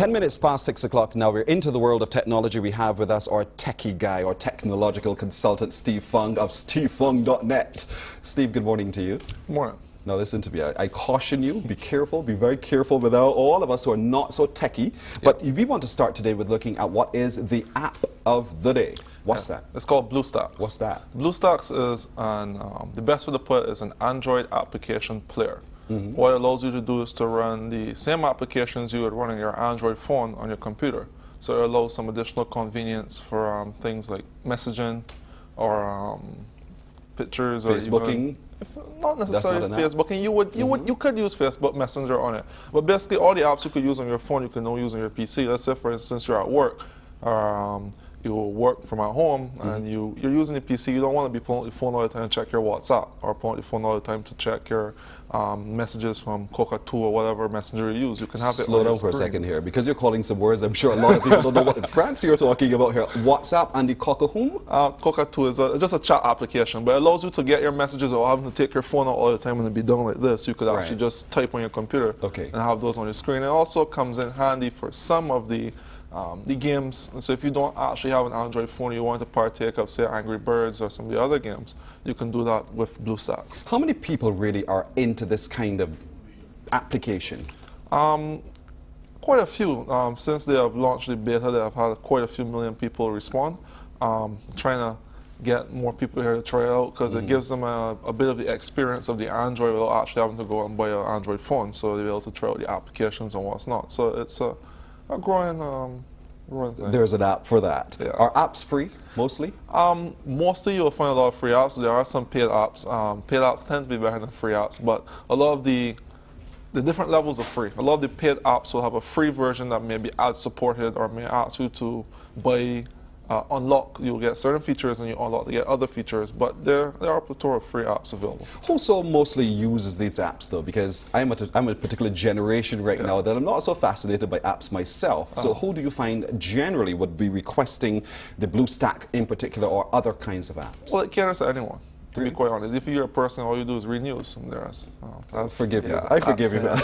10 minutes past 6 o'clock now. We're into the world of technology. We have with us our techie guy, our technological consultant, Steve Fung of stevefung.net. Steve, good morning to you. Good morning. Now listen to me, I caution you, be careful, be very careful with all of us who are not so techie. But we want to start today with looking at what is the app of the day. What's that? It's called BlueStacks. What's that? BlueStacks is the best way to put it is an Android application player. What it allows you to do is to run the same applications you would run on your Android phone on your computer. So it allows some additional convenience for things like messaging or pictures or Facebooking. Not necessarily Facebooking. You could use Facebook Messenger on it, but basically all the apps you could use on your phone you can now use on your PC. Let's say, for instance, you're at work, you work from at home, and you're using the PC. You don't want to be pulling out the phone all the time to check your WhatsApp, or pulling out the phone all the time to check your messages from Coca-2 or whatever messenger you use. You can have it. Slow down for a second here, because you're calling some words I'm sure a lot of people don't know what in France you're talking about here. WhatsApp and the Coca-2? Coca-2 is just a chat application, but it allows you to get your messages without having to take your phone out all the time and be done like this. You could actually just type on your computer and have those on your screen. It also comes in handy for some of the games. And so if you don't actually have an Android phone, you want to partake of, say, Angry Birds or some of the other games, you can do that with BlueStacks. How many people really are into this kind of application? Quite a few. Since they have launched the beta, they have had quite a few million people respond. Trying to get more people here to try it out, because it gives them a bit of the experience of the Android without actually having to go out and buy an Android phone, so they'll be able to try out the applications and what's not. So it's a growing thing. There's an app for that. Yeah. Are apps free, mostly? Mostly you'll find a lot of free apps. There are some paid apps. Paid apps tend to be better than free apps, but a lot of the different levels of free. A lot of the paid apps will have a free version that may be ad supported or may ask you to buy, unlock. You'll get certain features and you unlock to get other features, but there are a plethora of free apps available. Who so mostly uses these apps though? Because I'm a particular generation right now that I'm not so fascinated by apps myself. So who do you find generally would be requesting the BlueStack in particular, or other kinds of apps? Well, it caters to anyone, to be quite honest. If you're a person, all you do is read news. Forgive me. I forgive you, man.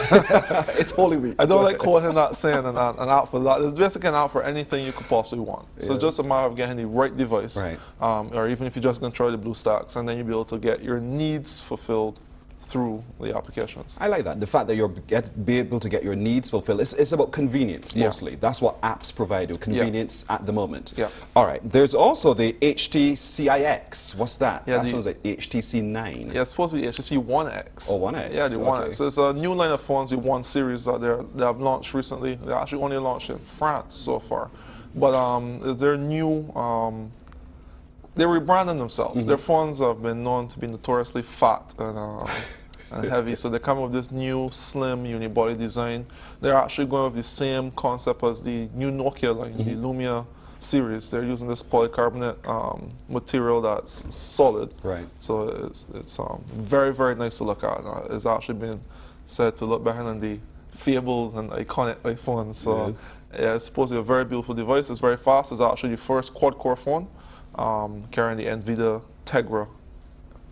It's Holy Week. I don't like quoting that saying an app for that. It's basically an app for anything you could possibly want. So it's just a matter of getting the right device, or even if you just control the BlueStacks, and then you'll be able to get your needs fulfilled through the applications. I like that. The fact that you'll be able to get your needs fulfilled. It's about convenience, mostly. That's what apps provide you, convenience at the moment. All right. There's also the HTCIX. What's that? That sounds like HTC 9. Yeah, it's supposed to be HTC One X. Oh, One X. Yeah, the One X. It's a new line of phones, the One series that they have launched recently. They actually only launched in France so far. But they're new. They're rebranding themselves. Their phones have been known to be notoriously fat and heavy, so they're coming with this new slim unibody design. They're actually going with the same concept as the new Nokia line, the Lumia series. They're using this polycarbonate material that's solid. So it's very, very nice to look at. It's actually been said to look better than the fabled and iconic iPhone. So yeah, it's supposed to be a very beautiful device. It's very fast. It's actually the first quad-core phone carrying the NVIDIA Tegra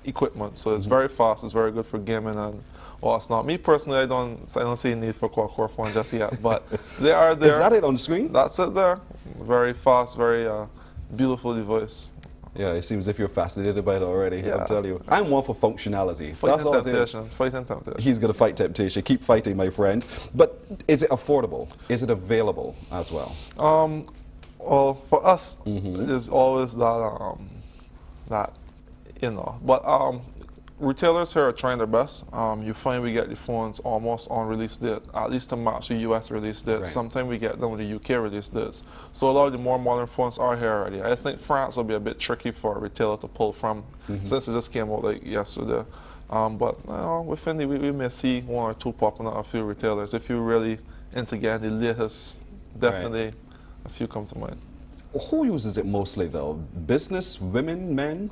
equipment, so it's very fast. It's very good for gaming and it's not. Me personally, I don't see a need for quad-core phone just yet, but they are there. Is that it on the screen? That's it there. Very fast, very beautiful device. Yeah, it seems as if you're fascinated by it already. I'm telling you, I'm one for functionality. That's all it is. Fighting temptation. He's going to fight temptation. Keep fighting, my friend. But is it affordable? Is it available as well? Well, for us, there's always that, but retailers here are trying their best. You find we get the phones almost on release date, at least to match the US release date. Sometimes we get them with the UK release dates. So a lot of the more modern phones are here already. I think France will be a bit tricky for a retailer to pull from, since it just came out like yesterday. But within we may see one or two popping out, a few retailers. If you're really into getting the latest, definitely a few come to mind. Who uses it mostly though? Business, women, men?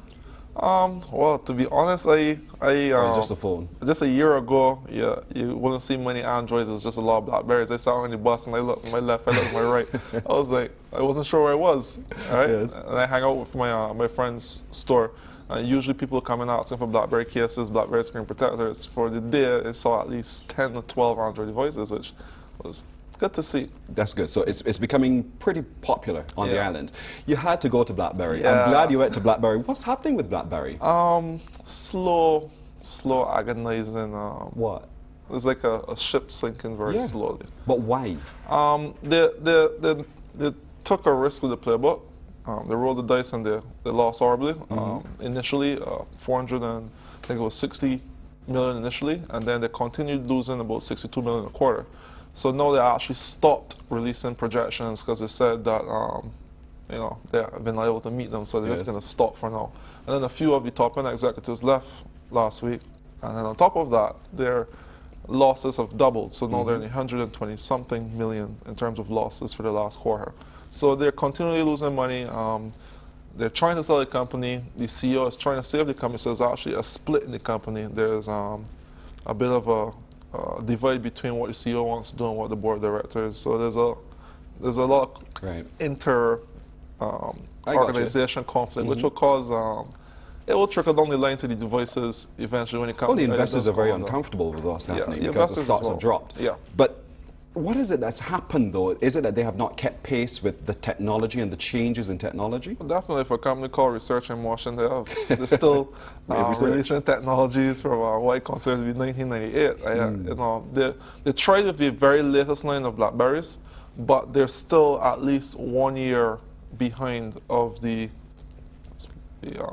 Well, to be honest, or it's just a phone. Just a year ago, you wouldn't see many Androids. It was just a lot of Blackberries. I sat on the bus and I looked to my left, I looked to my right. I was like, I wasn't sure where I was. And I hang out with my friend's store. Usually people come in asking for BlackBerry cases, BlackBerry screen protectors. For the day, I saw at least 10 to 12 Android devices, which was good to see. That's good. So it's becoming pretty popular on the island. You had to go to BlackBerry. Yeah. I'm glad you went to BlackBerry. What's happening with BlackBerry? Slow, agonizing. What? It's like a ship sinking very slowly. But why? They took a risk with the playbook. They rolled the dice and they lost horribly. Initially, 60 million initially, and then they continued losing about 62 million a quarter. So now they actually stopped releasing projections because they said that you know, they have been able to meet them, so they're just going to stop for now. And then a few of the top end executives left last week, and then on top of that, their losses have doubled. So now they're in 120 something million in terms of losses for the last quarter. So they're continually losing money. They're trying to sell the company. The CEO is trying to save the company. So there's actually a split in the company. There's a bit of a divide between what the CEO wants to do and what the board of directors. So there's a lot of inter organization conflict, which will cause it will trickle down the line to the devices eventually when it comes. Well, the investors are very uncomfortable with what's happening because the stocks have dropped. Yeah. But what is it that's happened, though? Is it that they have not kept pace with the technology and the changes in technology? Well, definitely, for a company called Research in Motion, they're still releasing technologies from what I consider to be 1998. You know, they tried with the very latest line of BlackBerries, but they're still at least 1 year behind of the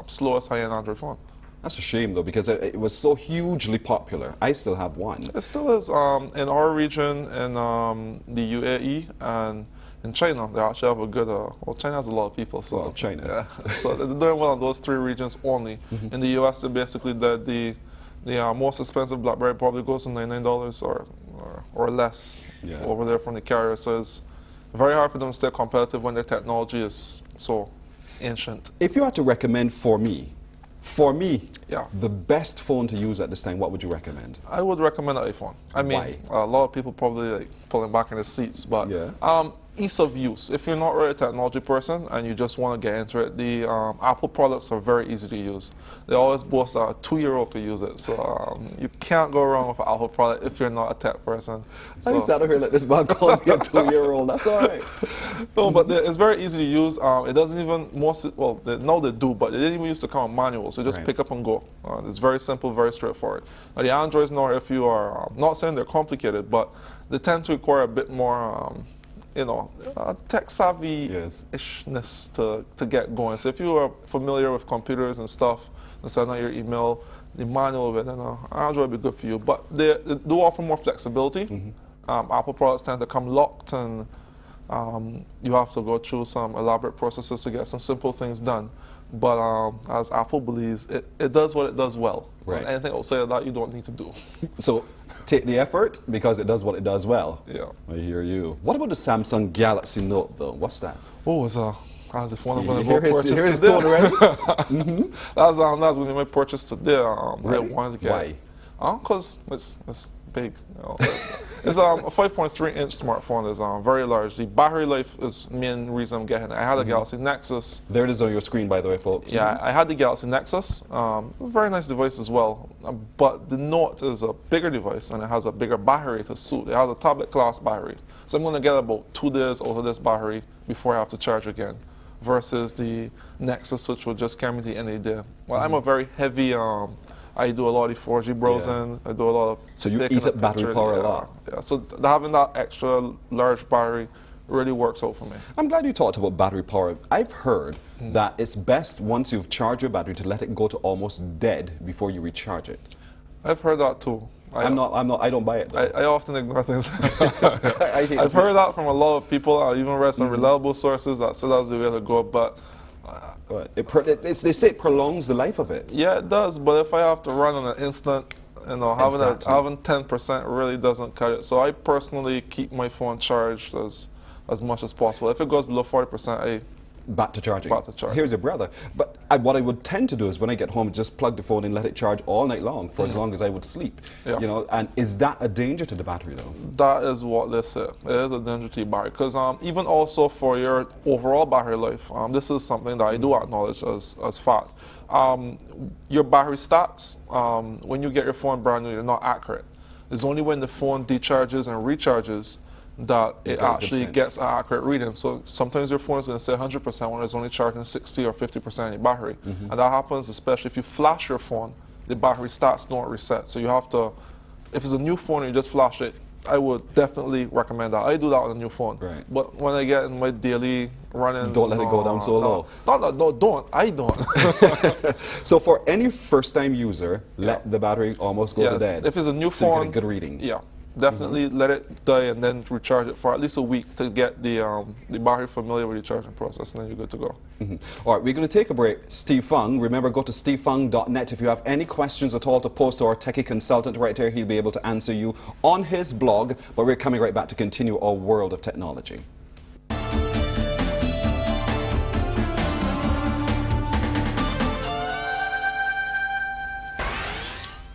slowest high-end Android phone. That's a shame, though, because it was so hugely popular. I still have one. It still is. In our region, in the UAE and in China, they actually have a good. Well, China has a lot of people, so China. Yeah, so they're doing well in those three regions only. In the US, they basically the most expensive BlackBerry probably goes to $99 or less over there from the carrier. So it's very hard for them to stay competitive when their technology is so ancient. If you had to recommend for me, the best phone to use at this time, what would you recommend? I would recommend an iPhone. I mean, Why? a lot of people probably like pulling back in the seats, but ease of use. If you're not really a technology person and you just want to get into it, the Apple products are very easy to use. They always boast that a 2-year-old could use it, so you can't go wrong with an Apple product if you're not a tech person. So. I sat over here like this man called me a 2-year-old. That's all right. No, but it's very easy to use. It doesn't even now they do, but they didn't even used to come with manual, so just pick up and go. It's very simple, very straightforward. Now the Androids now, if you are not saying they're complicated, but they tend to require a bit more. You know, tech savvy-ishness to get going. So if you are familiar with computers and stuff, and send out your email, the manual of it, then Android would be good for you. But they do offer more flexibility. Apple products tend to come locked, and you have to go through some elaborate processes to get some simple things done. But as Apple believes, it does what it does well. Right. Anything outside of that, you don't need to do. So take the effort because it does what it does well. Yeah. I hear you. What about the Samsung Galaxy Note, though? What's that? Oh, it's as if one I'm going to go purchase today. His tone already? That's going to be my purchase today. Really? Why? Because it's big. You know. It's a 5.3-inch smartphone. It's very large. The battery life is the main reason I'm getting it. I had a Galaxy Nexus. There it is on your screen, by the way, folks. Yeah, I had the Galaxy Nexus. A very nice device as well. But the Note is a bigger device, and it has a bigger battery to suit. It has a tablet-class battery. So I'm going to get about 2 days out of this battery before I have to charge again, versus the Nexus, which will just carry me to the end of the day. Well, I'm a very heavy... I do a lot of 4G browsing. I do a lot of... So you eat up battery power a lot. Yeah, so having that extra large battery really works out for me. I'm glad you talked about battery power. I've heard that it's best once you've charged your battery to let it go to almost dead before you recharge it. I've heard that too. I don't buy it, though. I often ignore things. I've heard that from a lot of people. I even read some reliable sources that said that's the way to go, but... they say it prolongs the life of it. Yeah, it does, but if I have to run on an instant, you know, having 10% really doesn't cut it. So I personally keep my phone charged as much as possible. If it goes below 40%, Back to charging. Back to charging. Here's your brother. But what I would tend to do is when I get home, just plug the phone and let it charge all night long for as long as I would sleep. Yeah. You know, and is that a danger to the battery, though? That is what they say. It is a danger to your battery. Because even also for your overall battery life, this is something that I do acknowledge as fact. Your battery stats, when you get your phone brand new, they're not accurate. It's only when the phone decharges and recharges that it got good actually sense. gets an accurate reading. So sometimes your phone is going to say 100% when it's only charging 60 or 50% of your battery. And that happens especially if you flash your phone, the battery stats don't reset. So you have to, if it's a new phone and you just flash it, I would definitely recommend that. I do that on a new phone. Right. But when I get in my daily running, Don't let it go down so low. No, don't. I don't. So for any first-time user, let the battery almost go to Yes, dead. if it's a new so you phone, get a good reading. Yeah, definitely let it die and then recharge it for at least a week to get the battery familiar with the charging process, and then you're good to go. All right, we're going to take a break. Steve Fung, remember, go to stevefung.net. If you have any questions at all to post to our techie consultant right there, he'll be able to answer you on his blog. But we're coming right back to continue our world of technology.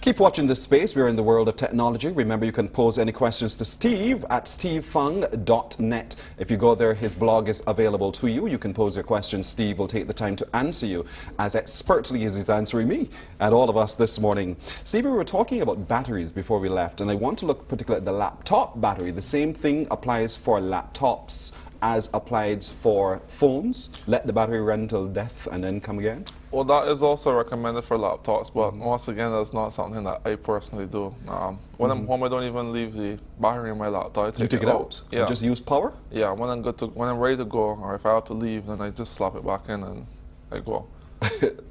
Keep watching this space. We're in the world of technology. Remember, you can pose any questions to Steve at stevefung.net. If you go there, his blog is available to you. You can pose your questions. Steve will take the time to answer you as expertly as he's answering me and all of us this morning. Steve, we were talking about batteries before we left, and I want to look particularly at the laptop battery. The same thing applies for laptops as applied for phones. Let the battery run till death and then come again. Well, that is also recommended for laptops, but once again, that's not something that I personally do. When I'm home, I don't even leave the battery in my laptop. I take it out. Yeah. You just use power? Yeah, when I'm ready to go, or if I have to leave, then I just slap it back in and I go.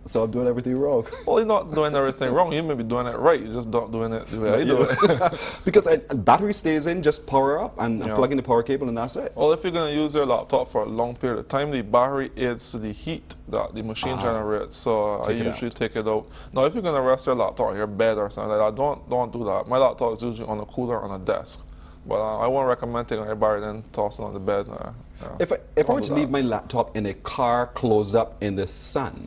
So I'm doing everything wrong. Well, you're not doing everything wrong. You may be doing it right. You're just not doing it the way I do it. Because battery stays in, just power up and plug in the power cable and that's it. Well, if you're going to use your laptop for a long period of time, the battery aids the heat that the machine generates. So I usually take it out. Now, if you're going to rest your laptop on your bed or something like that, don't do that. My laptop is usually on a cooler on a desk. But I won't recommend taking your battery and tossing it on the bed. If I were to leave my laptop in a car closed up in the sun,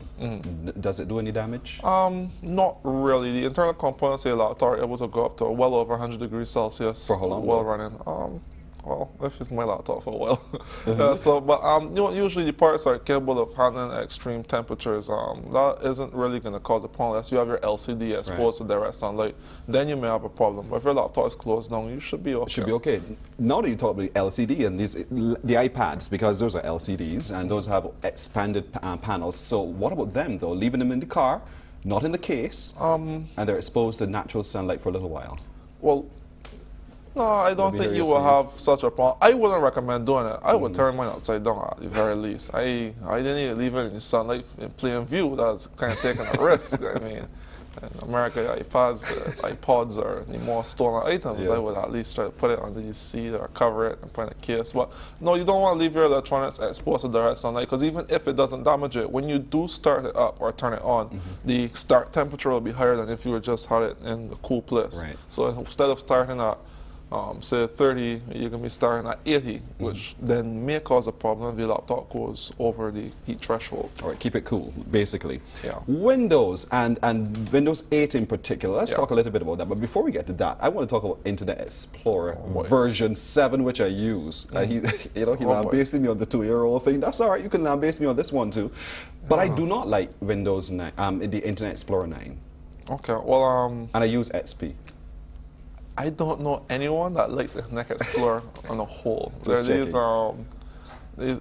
does it do any damage? Not really. The internal components of your laptop are able to go up to well over 100 degrees Celsius. For how long? While running. Well, if it's my laptop for a while. But you know, usually the parts are capable of handling extreme temperatures. That isn't really going to cause a problem unless you have your LCD exposed to direct sunlight. Then you may have a problem. But if your laptop is closed down, you should be okay. Should be okay. Now that you talk about LCD and the iPads, because those are LCDs and those have expanded panels. So what about them though? Leaving them in the car, not in the case, and they're exposed to natural sunlight for a little while. Well, no, I don't think you will have such a problem. I wouldn't recommend doing it. I would turn mine upside down at the very least. I didn't need to leave it in the sunlight in plain view. That's kind of taking a risk. I mean, in America, iPods are the more stolen items. Yes. I would at least try to put it under the seat or cover it and put it in a case. But no, you don't want to leave your electronics exposed to direct sunlight, because even if it doesn't damage it, when you do start it up or turn it on, the start temperature will be higher than if you would just had it in a cool place. Right. So instead of starting at say 30, you're going to be starting at 80, which then may cause a problem if your laptop goes over the heat threshold. All right, keep it cool, basically. Yeah. Windows and Windows 8 in particular, let's talk a little bit about that. But before we get to that, I want to talk about Internet Explorer version 7, which I use. He's basing me on the 2-year-old thing. That's all right, you can now base me on this one too. But I do not like Windows 9, the Internet Explorer 9. Okay, well... and I use XP. I don't know anyone that likes Internet Explorer on a whole. There are these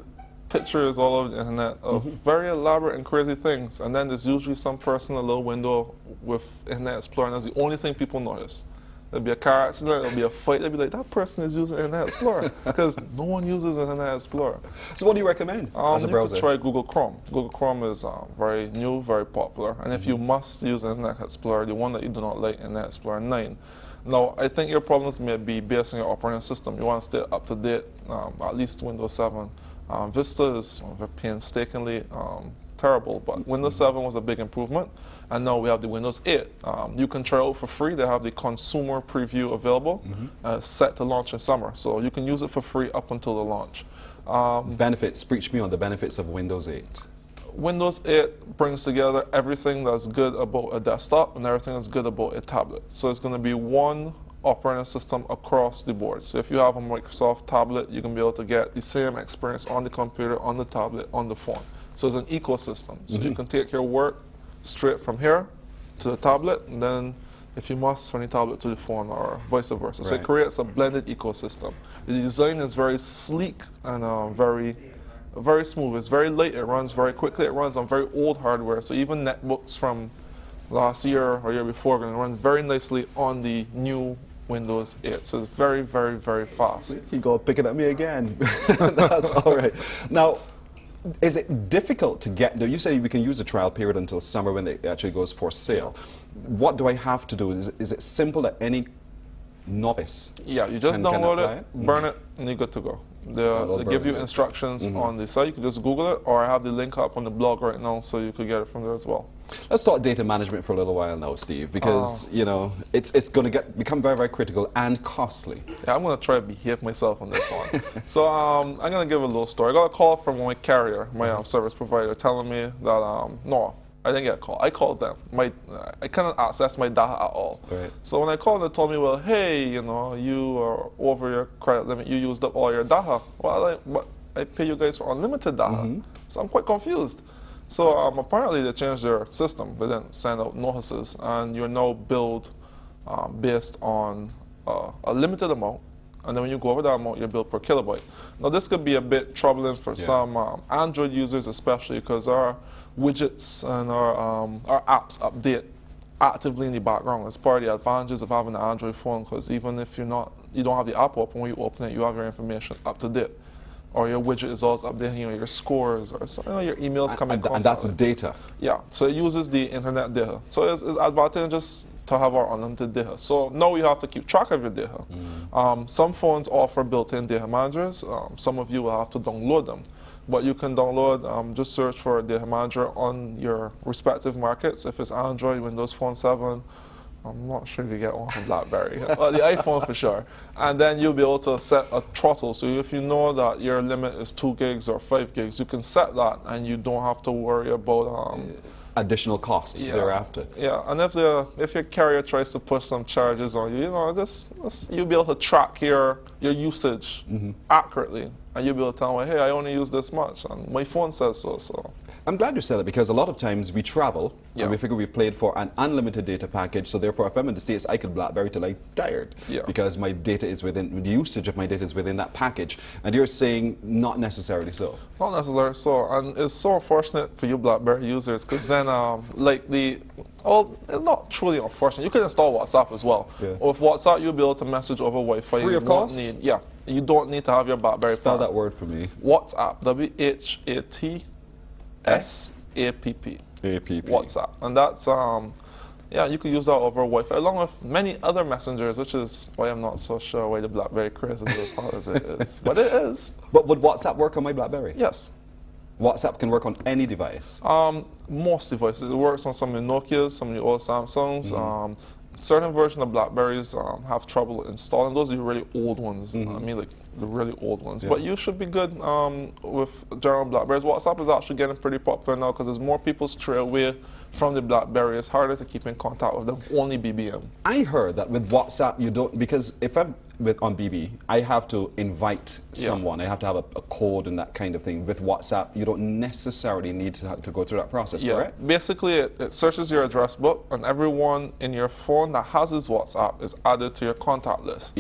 pictures all over the internet of very elaborate and crazy things, and then there's usually some person in a little window with Internet Explorer, and that's the only thing people notice. There'll be a car accident, there'll be a fight, they'll be like, that person is using Internet Explorer, because no one uses Internet Explorer. So what do you recommend as a browser? You could try Google Chrome. Google Chrome is very new, very popular, and if you must use Internet Explorer, the one that you do not like, Internet Explorer 9. Now, I think your problems may be based on your operating system. You want to stay up to date, at least Windows 7. Vista is painstakingly terrible, but Windows 7 was a big improvement, and now we have the Windows 8. You can try out for free. They have the consumer preview available, set to launch in summer, so you can use it for free up until the launch. Benefits, preach me on the benefits of Windows 8. Windows 8 brings together everything that's good about a desktop and everything that's good about a tablet. So it's going to be one operating system across the board. So if you have a Microsoft tablet, you can be able to get the same experience on the computer, on the tablet, on the phone. So it's an ecosystem. So you can take your work straight from here to the tablet, and then if you must, from the tablet to the phone, or vice versa. So Right. it creates a blended ecosystem. The design is very sleek and very smooth. It's very light. It runs very quickly. It runs on very old hardware. So even netbooks from last year or year before are going to run very nicely on the new Windows 8. So it's very, very, very fast. You go picking at me again. That's all right. Now, is it difficult to get? You say we can use a trial period until summer when it actually goes for sale. What do I have to do? Is it simple that any novice? Yeah, you just can download apply it, burn it, and you're good to go. They give you burn it. instructions on the site. You can just Google it, or I have the link up on the blog right now, so you could get it from there as well. Let's talk data management for a little while now, Steve, because you know it's going to become very, very critical and costly. Yeah, I'm going to try to behave myself on this one. So I'm going to give a little story. I got a call from my carrier, my service provider, telling me that no, I didn't get a call. I called them. I cannot access my data at all. Right. So when I called, they told me, well, hey, you know, you are over your credit limit. You used up all your data. Well, but I pay you guys for unlimited data. So I'm quite confused. So apparently they changed their system. They didn't send out notices, and you're now billed based on a limited amount. And then when you go over that amount, you're billed per kilobyte. Now this could be a bit troubling for some Android users, especially because our widgets and our apps update actively in the background. It's part of the advantages of having an Android phone, because even if you don't have the app open, when you open it, you have your information up to date. Or your widget is always updating your scores, or your emails coming And that's data. Yeah, so it uses the internet data. So it's advantageous to have our unlimited data. So now you have to keep track of your data. Some phones offer built-in data managers. Some of you will have to download them. But you can download, just search for a data manager on your respective markets. If it's Android, Windows Phone 7, I'm not sure you get one from BlackBerry, but the iPhone for sure. And then you'll be able to set a throttle. So if you know that your limit is 2 gigs or 5 gigs, you can set that, and you don't have to worry about additional costs thereafter. Yeah, and if your carrier tries to push some charges on you, you know, you'll be able to track your usage accurately, and you'll be able to tell them, hey, I only use this much, and my phone says so. So I'm glad you said that, because a lot of times we travel and we figure we've paid for an unlimited data package, so therefore if I'm in the States, I could BlackBerry till I'm tired because my data is within, the usage of my data is within that package. And you're saying not necessarily so. Not necessarily so, and it's so unfortunate for you BlackBerry users, because then it's not truly unfortunate. You can install WhatsApp as well. With WhatsApp, you'll be able to message over Wi-Fi. Free of cost? You don't need to have your BlackBerry Spell that word for me. WhatsApp, WHATSAPP. WhatsApp, and that's you can use that over Wi-Fi along with many other messengers, which is why I'm not so sure why the BlackBerry craze is as hot as it is. But it is. But would WhatsApp work on my BlackBerry? Yes. WhatsApp can work on any device? Most devices. It works on some of the Nokias, some of the old Samsungs. Certain versions of BlackBerries have trouble installing. Those are the really old ones. I mean, like the really old ones. But you should be good with general BlackBerries. WhatsApp is actually getting pretty popular now, because as more people stray away from the BlackBerry, it's harder to keep in contact with them. Only BBM. I heard that with WhatsApp you don't, because if I'm on BB, I have to invite someone. I have to have a code and that kind of thing. With WhatsApp, you don't necessarily need to go through that process, correct? Basically, it searches your address book, and everyone in your phone that has his WhatsApp is added to your contact list.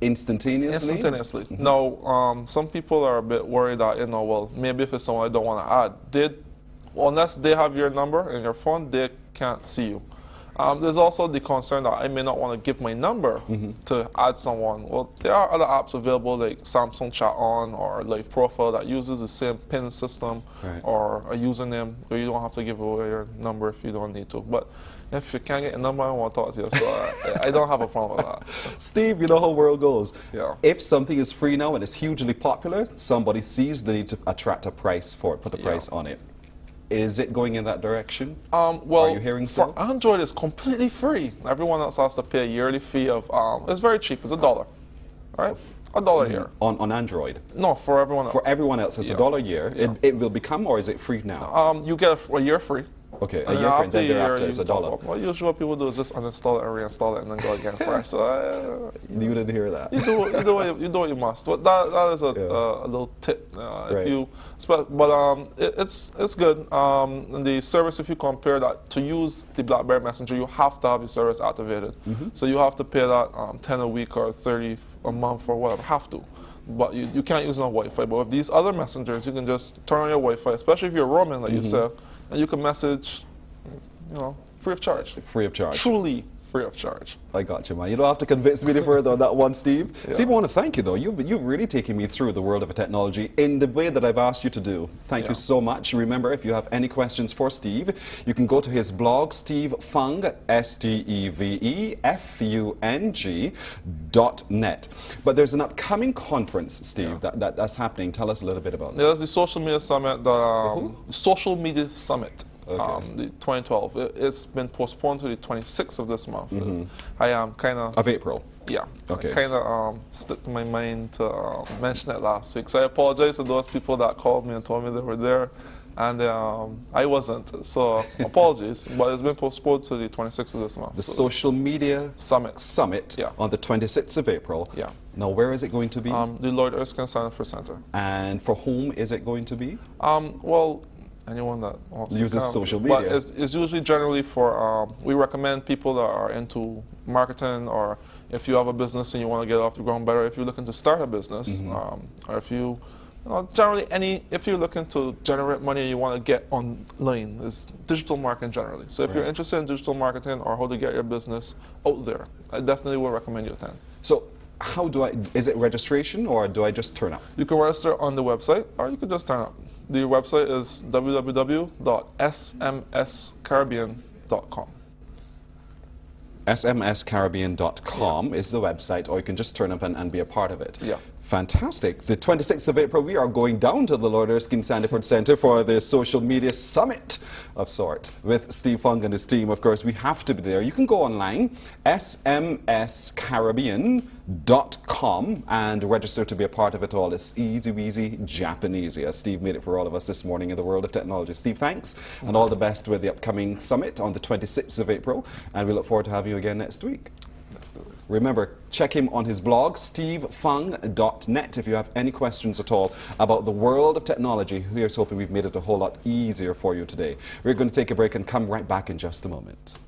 Instantaneously? Instantaneously. Now, some people are a bit worried that, you know, well, maybe if it's someone I don't want to add, unless they have your number in your phone, they can't see you. There's also the concern that I may not want to give my number to add someone. Well, there are other apps available like Samsung Chat On or Live Profile that uses the same PIN system or a username, where you don't have to give away your number if you don't need to. But if you can't get a number, I don't want to talk to you, so I don't have a problem with that. Steve, you know how the world goes. Yeah. If something is free now and it's hugely popular, somebody sees the need to attract a price for it, put a price on it. Is it going in that direction? Well, are you hearing so? For Android, it's completely free. Everyone else has to pay a yearly fee of, it's very cheap, it's $1, right? $1 a year. On Android? No, for everyone else. For everyone else, it's $1 a year. It will become, or is it free now? You get a year free, Okay, a And year for it, after then a year, thereafter you it's a top dollar. up. Well, usually what people do is just uninstall it and reinstall it and then go again fresh. So You didn't hear that. you do what you must. But that is a little tip. Right. It's good. And the service, if you compare that to use the BlackBerry Messenger, you have to have your service activated. So you have to pay that 10 a week or 30 a month or whatever. Have to. But you can't use it on Wi-Fi. But with these other messengers, you can just turn on your Wi-Fi, especially if you're roaming, like you said, and you can message, free of charge. Free of charge. Truly free of charge. I got you, man. You don't have to convince me any further on that one, Steve. Yeah. Steve, I want to thank you, though. You've really taken me through the world of technology in the way that I've asked you to do. Thank you so much. Remember, if you have any questions for Steve, you can go to his blog, Steve Fung, STEVEFUNG.net. But there's an upcoming conference, Steve, that's happening. Tell us a little bit about that. There's the Social Media Summit, the Social Media Summit. The 2012. It's been postponed to the 26th of this month. I am kind of... Of April? Yeah. Okay. Kind of slipped in my mind to mention it last week. So I apologize to those people that called me and told me they were there. And I wasn't. So apologies. But it's been postponed to the 26th of this month. The Social Media Summit on the 26th of April. Yeah. Now, where is it going to be? The Lloyd Erskine Center. And for whom is it going to be? Well, anyone that wants uses to come. social media. But it's usually generally for, we recommend people that are into marketing, or if you have a business and you want to get off the ground better, if you're looking to start a business, or if generally if you're looking to generate money and you want to get online, it's digital marketing generally. So if you're interested in digital marketing or how to get your business out there, I definitely would recommend you attend. So how is it registration, or do I just turn up? You can register on the website, or you can just turn up. The website is www.smscaribbean.com. smscaribbean.com is the website, or you can just turn up and be a part of it. Yeah. Fantastic. The 26th of April, we are going down to the Lord Erskine Sandiford Center for the Social Media Summit of sort with Steve Fung and his team. Of course, we have to be there. You can go online, smscaribbean.com, and register to be a part of it all. It's easy, Japanese, as Steve made it for all of us this morning in the world of technology. Steve, thanks, and all the best with the upcoming summit on the 26th of April, and we look forward to having you again next week. Remember, check him on his blog, stevefung.net, if you have any questions at all about the world of technology. Here's hoping we've made it a whole lot easier for you today. We're going to take a break and come right back in just a moment.